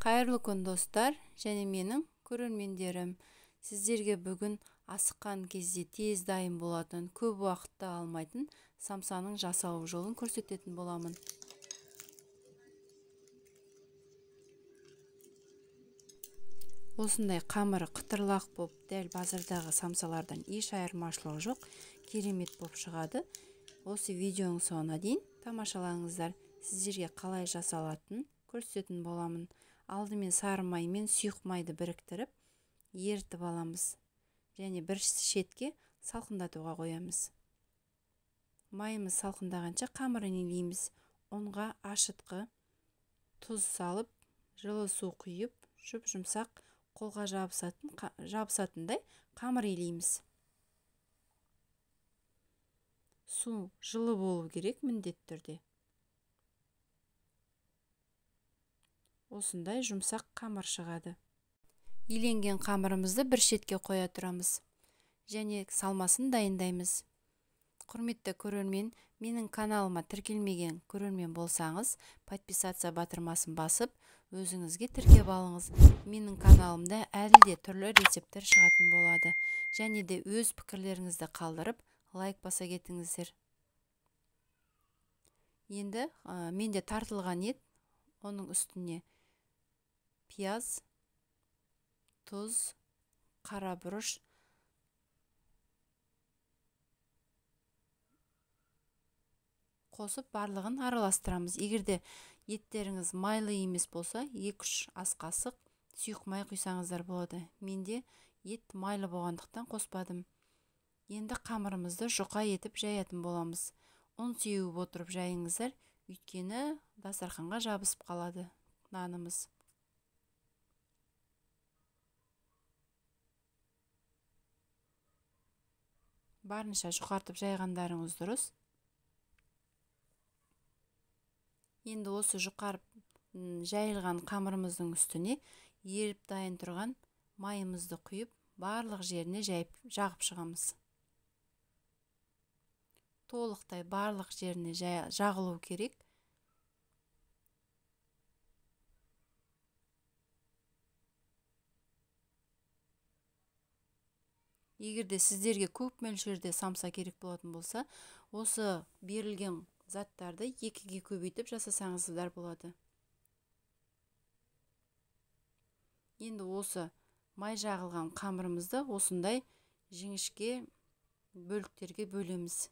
Қайырлы күн достар, және менің көрермендерім. Сіздерге бүгін асыққан кезде тез дайын болатын, көп уақытты алмайтын самсаның жасалу жолын көрсететін боламын. Осындай қамыры қытырлақ боп, дәл базардағы самсалардан еш айырмашылығы жоқ, керемет боп шығады. Осы видеоның соңына дейін тамашалаңыздар. Сіздерге қалай жасалатынын көрсететін боламын. Алдымен сары май мен сұйық майды біріктіріп, ерітіп аламыз. Және бір шетке салқындатуға қоямыз. Майымыз салқындағанша қамырын илейміз. Ұнға ашытқы, тұз салып, жылы су құйып, жұп-жұмсақ қолға жабысатындай қамыр илейміз. Су жылы болу керек міндетті түрде. Осындай жұмсақ қамыр шығады. Иленген қамырымызды бір шетке қоя тұрамыз. Және салмасын дайындаймыз. Құрметті көрермен, менің каналыма тіркелмеген көрермен болсаңыз, подписация батырмасын басып, өзіңізге тіркеп алыңыз. Менің каналымда әлі де түрлі рецептер шығатын болады. Және де өз пікірлеріңізді қалдырып, лайк баса кетіңіздер. Енді менде тартылған ет, оның үстіне пияз, тұз, қара бұрыш, қосып барлығын араластырамыз. Егерде еттеріңіз майлы емес болса, 2-3 ас қасық сұйық май құйсаңыздар болады. Менде ет майлы болғандықтан қоспадым. Енді қамырымызды жұқа етіп жаятын боламыз. Ұн сеуіп отырып жайыңыздар, өйткені дастарханға жабысып қалады нанымыз. Барынша жұқартып жайғандарыңыз дұрыс. Енді осы жұқарып жайылған қамырымыздың үстіне еріп дайын тұрған майымызды құйып, барлық жеріне жағып шығамыз. Толықтай барлық жеріне жағылу керек. Егерде сіздерге көп мөлшерде самса керек болатын болса, осы берілген заттарды 2-ге көбейтіп жасасаңыздар болады. Енді осы май жағылған қамырымызды осындай жіңішке бөліктерге бөлеміз.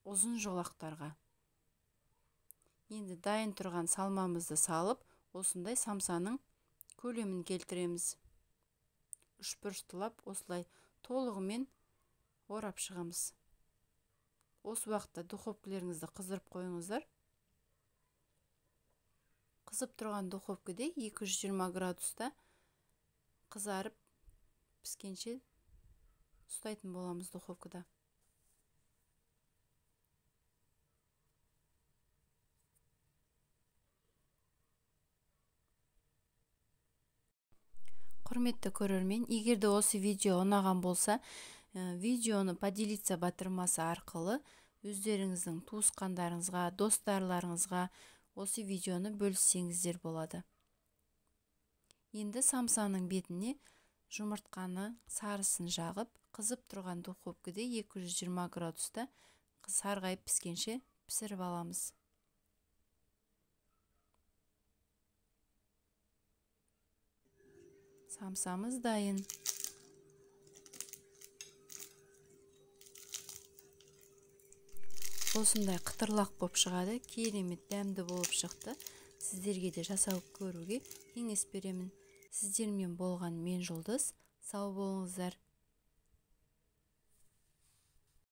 Ұзын жолақтарға. Енді дайын тұрған салмамызды салып, осындай самсаның көлемін келтіреміз. Үшбұрыштылап осылай толығымен орап шығамыз. Осы уақытта духовкілеріңізді қыздырып қойыңыздар. Қызып тұрған духовкіде 220 градуста қызарып піскенше ұстайтын боламыз духовкада. Құрметті көрермен, егерде осы видео ұнаған болса, видеоны поделиться батырмасы арқылы өздеріңіздің туысқандарыңызға, достарларыңызға осы видеоны бөліссеңіздер болады. Енді самсаның бетіне жұмыртқаны сарысын жағып, қызып тұрған духовкіде 220 градуста сарғайып піскенше пісіріп аламыз. Самсамыз дайын. Осындай қытырлақ боп шығады, керемет дәмді болып шықты. Сіздерге де жасалып көруге кеңес беремін. Сіздермен болған мен Жұлдыз. Сау болыңыздар.